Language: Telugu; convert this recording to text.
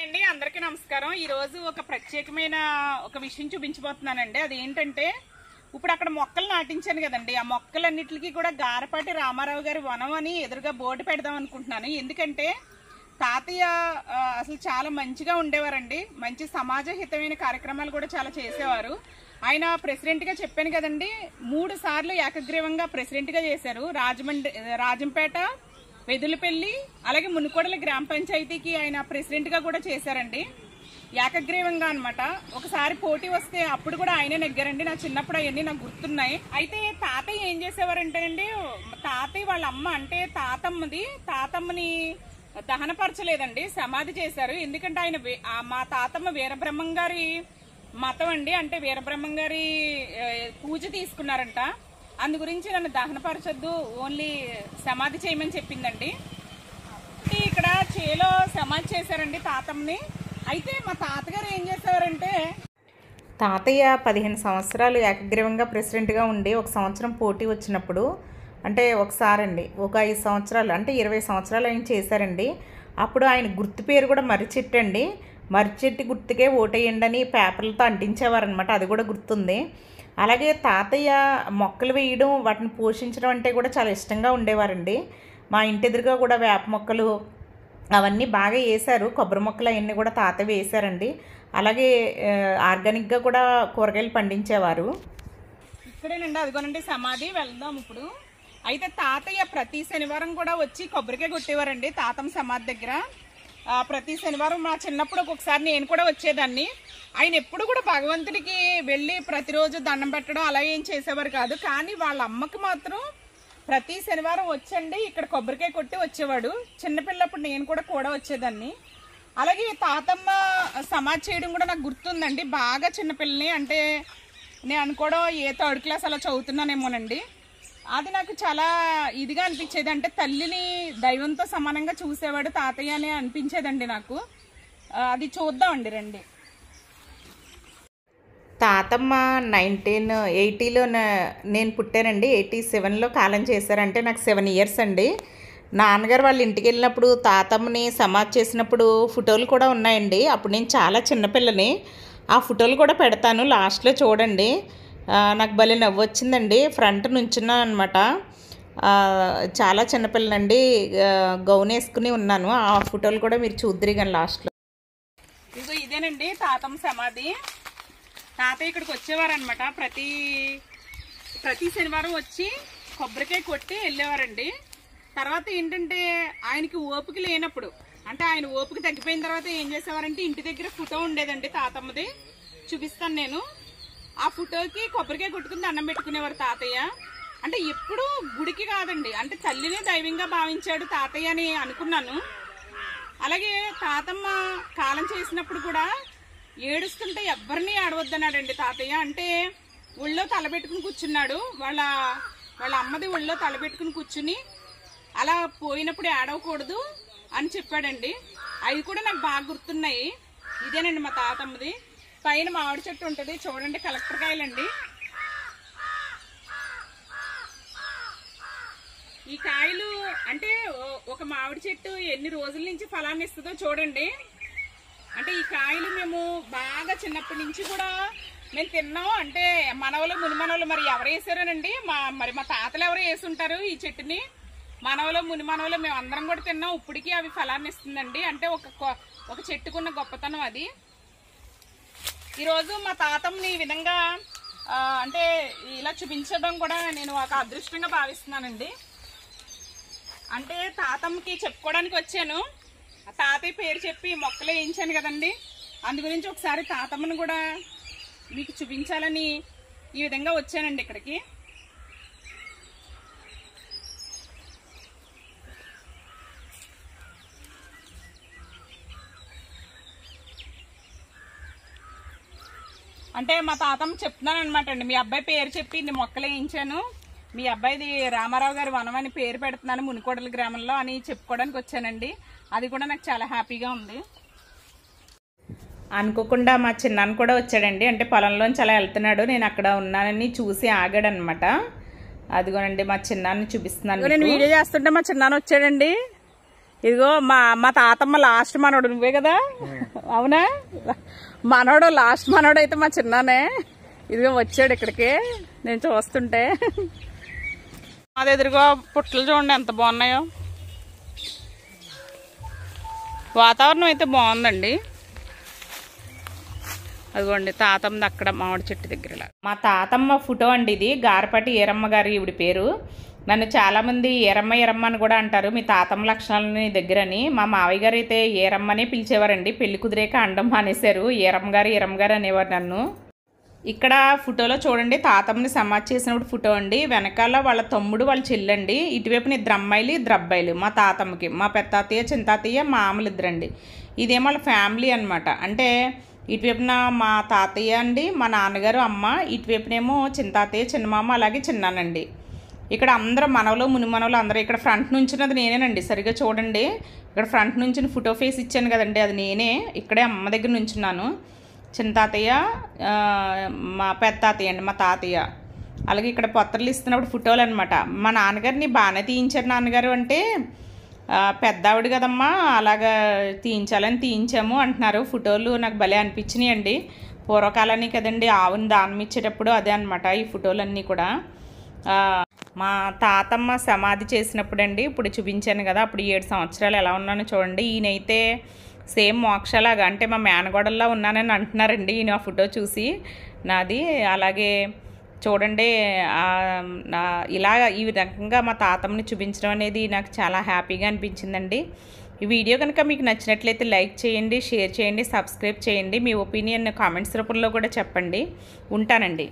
అండి అందరికీ నమస్కారం। ఈ రోజు ఒక ప్రత్యేకమైన ఒక విషయం చూపించబోతున్నానండి। అది ఏంటంటే ఇప్పుడు అక్కడ మొక్కలు నాటించాను కదండి, ఆ మొక్కలన్నిటికీ కూడా గారపాటి రామారావు గారి వనం అని ఎదురుగా బోర్డు పెడదాం అనుకుంటున్నాను। ఎందుకంటే తాతయ్య అసలు చాలా మంచిగా ఉండేవారండి, మంచి సమాజ హితమైన కార్యక్రమాలు కూడా చాలా చేసేవారు। ఆయన ప్రెసిడెంట్ గా చెప్పాను కదండి, 3 సార్లు ఏకగ్రీవంగా ప్రెసిడెంట్ గా చేశారు। రాజంపేట, వెదులపల్లి, అలాగే మునుకోడల గ్రామ పంచాయతీకి ఆయన ప్రెసిడెంట్ గా కూడా చేశారండి, ఏకగ్రీవంగా అన్నమాట। ఒకసారి పోటీ వస్తే అప్పుడు కూడా ఆయనే నెగ్గారండి। నా చిన్నప్పుడు అవన్నీ నాకు గుర్తున్నాయి। అయితే తాతయ్య ఏం చేసేవారంటే అండి, తాతయ్య వాళ్ళ అమ్మ అంటే తాతమ్మని దహనపరచలేదండి, సమాధి చేశారు। ఎందుకంటే ఆయన మా తాతమ్మ వీరబ్రహ్మం గారి మతం అండి, అంటే వీరబ్రహ్మం గారి పూజ తీసుకున్నారంట। అందు గురించి నన్ను దహనపరచొద్దు, ఓన్లీ సమాధి చేయమని చెప్పిందండి। ఇక్కడ చేలో సమాధి చేశారండి తాతమ్మని। అయితే మా తాతగారు ఏం చేసేవారంటే, తాతయ్య 15 సంవత్సరాలు ఏకగ్రీవంగా ప్రెసిడెంట్గా ఉండి 1 సంవత్సరం పోటీ వచ్చినప్పుడు, అంటే ఒకసారండి ఒక 5 సంవత్సరాలు అంటే 20 సంవత్సరాలు ఆయన చేశారండి। అప్పుడు ఆయన గుర్తు పేరు కూడా మర్రిచెట్టు అండి, మర్రిచెట్టు గుర్తుకే ఓటేయండి అని పేపర్లతో అంటించేవారనమాట, అది కూడా గుర్తుంది। అలాగే తాతయ్య మొక్కలు వేయడం, వాటిని పోషించడం అంటే కూడా చాలా ఇష్టంగా ఉండేవారండి। మా ఇంటి ఎదురుగా కూడా వేప మొక్కలు అవన్నీ బాగా వేశారు, కొబ్బరి మొక్కలు అవన్నీ కూడా తాతయ్య వేశారండి। అలాగే ఆర్గానిక్గా కూడా కూరగాయలు పండించేవారు। ఇక్కడేనండి, అదిగోనండి సమాధి, వెళ్దాం ఇప్పుడు। అయితే తాతయ్య ప్రతి శనివారం కూడా వచ్చి కొబ్బరికాయ కొట్టేవారండి తాతమ్మ సమాధి దగ్గర। ప్రతి శనివారం మా చిన్నప్పుడు ఒక్కొక్కసారి నేను కూడా వచ్చేదాన్ని। ఆయన ఎప్పుడు కూడా భగవంతుడికి వెళ్ళి ప్రతిరోజు దండం పెట్టడం అలా ఏం చేసేవారు కాదు, కానీ వాళ్ళ అమ్మకి మాత్రం ప్రతి శనివారం వచ్చండి ఇక్కడ కొబ్బరికాయ కొట్టి వచ్చేవాడు। చిన్నపిల్లప్పుడు నేను కూడా వచ్చేదాన్ని। అలాగే తాతమ్మ సమాధి చేయడం కూడా నాకు గుర్తుందండి, బాగా చిన్నపిల్లని, అంటే నేను అనుకోవడం ఏ 3rd క్లాస్ అలా చదువుతున్నానేమోనండి। అది నాకు చాలా ఇదిగా అనిపించేది, అంటే తల్లిని దైవంతో సమానంగా చూసేవాడు తాతయ్య అని అనిపించేదండి నాకు। అది చూద్దామండి రండి। తాతమ్మ 1980లో నేను పుట్టానండి, 87లో కాలం చేశారంటే నాకు 7 ఇయర్స్ అండి। నాన్నగారు వాళ్ళ ఇంటికి వెళ్ళినప్పుడు తాతమ్మని సమాధి చేసినప్పుడు ఫోటోలు కూడా ఉన్నాయండి, అప్పుడు నేను చాలా చిన్నపిల్లని, ఆ ఫోటోలు కూడా పెడతాను లాస్ట్లో చూడండి। నాకు భలే నవ్వు వచ్చిందండి, ఫ్రంట్ నుంచున్నాను అనమాట, చాలా చిన్నపిల్లనండి, గౌన్ వేసుకుని ఉన్నాను, ఆ ఫోటోలు కూడా మీరు చూద్దరు కానీ లాస్ట్లో। ఇదేనండి తాతమ్మ సమాధి। తాతయ్య ఇక్కడికి వచ్చేవారనమాట, ప్రతి శనివారం వచ్చి కొబ్బరికాయ కొట్టి వెళ్ళేవారండి। తర్వాత ఏంటంటే ఆయనకి ఓపిక లేనప్పుడు, అంటే ఆయన ఓపిక తగ్గిపోయిన తర్వాత ఏం చేసేవారంటే, ఇంటి దగ్గర ఫోటో ఉండేదండి తాతమ్మది, చూపిస్తాను నేను। ఆ ఫోటోకి కొబ్బరికాయ కొట్టుకుని దండం పెట్టుకునేవారు తాతయ్య। అంటే ఎప్పుడు గుడికి కాదండి, అంటే తల్లిని దైవంగా భావించాడు తాతయ్య అని అనుకున్నాను। అలాగే తాతమ్మ కాలం చేసినప్పుడు కూడా ఏడుస్తుంటే ఎవరిని ఆడవద్దన్నాడండి తాతయ్య, అంటే ఒళ్ళో తలపెట్టుకుని కూర్చున్నాడు, వాళ్ళ అమ్మది ఒళ్ళో తలపెట్టుకుని కూర్చుని అలా పోయినప్పుడు ఏడవకూడదు అని చెప్పాడండి। అవి కూడా నాకు బాగా గుర్తున్నాయి। ఇదేనండి మా తాతమ్మది, పైన మామిడి చెట్టు ఉంటుంది చూడండి, కలెక్టర్ కాయలండి। ఈ కాయలు అంటే ఒక మామిడి చెట్టు ఎన్ని రోజుల నుంచి ఫలాన్ని ఇస్తుందో చూడండి। అంటే ఈ కాయలు మేము బాగా చిన్నప్పటి నుంచి కూడా మేము తిన్నాం, అంటే మనవలు మునిమనవలు మరి ఎవరు వేసారోనండి, మరి మా తాతలు ఎవరు వేసుంటారు ఈ చెట్టుని, మనవలు మునిమనవలు మేము అందరం కూడా తిన్నాం, ఇప్పటికీ అవి ఫలాన్ని ఇస్తుందండి, అంటే ఒక చెట్టుకున్న గొప్పతనం అది। ఈరోజు మా తాతమ్మని ఈ విధంగా అంటే ఇలా చూపించడం కూడా నేను ఒక అదృష్టంగా భావిస్తున్నానండి। అంటే తాతమ్మకి చెప్పుకోవడానికి వచ్చాను, తాతయ్య పేరు చెప్పి మొక్కలు వేయించాను కదండి, అందు గురించి ఒకసారి తాతమ్మను కూడా మీకు చూపించాలని ఈ విధంగా వచ్చానండి ఇక్కడికి। అంటే మా తాతమ్మ చెప్తున్నాను అనమాట అండి, మీ అబ్బాయి పేరు చెప్పి ఇన్ని మొక్కలు వేయించాను, మీ అబ్బాయిది రామారావు గారి వనం అని పేరు పెడుతున్నాను మునుకోడల గ్రామంలో అని చెప్పుకోవడానికి వచ్చానండి। అది కూడా నాకు చాలా హ్యాపీగా ఉంది। అనుకోకుండా మా చిన్నాన్న కూడా వచ్చాడండి, అంటే పొలంలోంచి అలా వెళ్తున్నాడు, నేను అక్కడ ఉన్నానని చూసి ఆగాడనమాట। అదిగోనండి మా చిన్నాన్ని చూపిస్తున్నాను, నేను వీడియో చేస్తుంటే మా చిన్నాన్న వచ్చాడండి, ఇదిగో మా తాతమ్మ లాస్ట్ మనోడు నువ్వే కదా, అవునా? మనోడు లాస్ట్ మనోడు అయితే మా చిన్నానే. ఇదిగో వచ్చాడు ఇక్కడికి నేను చూస్తుంటే. అది ఎదురుగో పుట్టలు చూడండి ఎంత బాగున్నాయో. వాతావరణం అయితే బాగుందండి. అదిగోండి తాతమ్మది అక్కడ మామిడి చెట్టు దగ్గర. మా తాతమ్మ ఫోటో అండి ఇది. గారపాటి ఈరమ్మ గారు ఈవిడ పేరు. నన్ను చాలామంది ఈరమ్మ అని కూడా అంటారు, మీ తాతమ్మ లక్షణాలని దగ్గరని. మా మావయ్య గారు అయితే ఈరమ్మనే పిలిచేవారండి. పెళ్లి కుదిరేక అండం మానేశారు. ఈరమ్మ గారు అనేవారు నన్ను. ఇక్కడ ఫోటోలో చూడండి తాతమ్మని సమాధి చేసినప్పుడు ఫోటో అండి. వెనకాల వాళ్ళ తమ్ముడు వాళ్ళ చెల్లండి. ఇటువైపున 2 అమ్మాయిలు 2 అబ్బాయిలు మా తాతమ్మకి. మా పెత్తాతయ్య చింతాతయ్య మా ఆమెలు ఇద్దరండి. ఇదేమో వాళ్ళ ఫ్యామిలీ అనమాట. అంటే ఇటువైపున మా తాతయ్య అండి, మా నాన్నగారు, అమ్మ. ఇటువైపునేమో చింతాతయ్య, చిన్నమామ, అలాగే చిన్నానండి. ఇక్కడ అందరూ మనవలు మునిమనవలు అందరూ. ఇక్కడ ఫ్రంట్ నుంచినది నేనేనండి. సరిగ్గా చూడండి, ఇక్కడ ఫ్రంట్ నుంచి ఫోటో ఫేస్ ఇచ్చాను కదండి, అది నేనే. ఇక్కడే అమ్మ దగ్గర నుంచున్నాను. చింతాతయ్య, మా పెత్తాతయ్య అండి, మా తాతయ్య. అలాగే ఇక్కడ పత్రాలు ఇస్తున్నప్పుడు ఫోటోలు అనమాట. మా నాన్నగారిని బాగానే తీయించారు నాన్నగారు అంటే, పెద్దావిడ కదమ్మా అలాగా తీయించాలని తీయించాము అంటున్నారు. ఫోటోలు నాకు భలే అనిపించినాయి అండి. పూర్వకాలాన్ని కదండి ఆవుని దానం ఇచ్చేటప్పుడు అదే అనమాట ఈ ఫోటోలన్నీ కూడా. మా తాతమ్మ సమాధి చేసినప్పుడు అండి, ఇప్పుడు చూపించాను కదా, అప్పుడు 7 సంవత్సరాలు ఎలా ఉన్నానో చూడండి. ఈయనైతే సేమ్ మోక్షలాగా అంటే మా మేనగోడల్లా ఉన్నానని అంటున్నారండి ఈయన ఆ ఫోటో చూసి నాది. అలాగే చూడండి ఇలా ఈ విధంగా మా తాతమ్మని చూపించడం అనేది నాకు చాలా హ్యాపీగా అనిపించిందండి. ఈ వీడియో కనుక మీకు నచ్చినట్లయితే లైక్ చేయండి, షేర్ చేయండి, సబ్స్క్రైబ్ చేయండి. మీ ఒపీనియన్ కామెంట్స్ రూపంలో కూడా చెప్పండి. ఉంటానండి.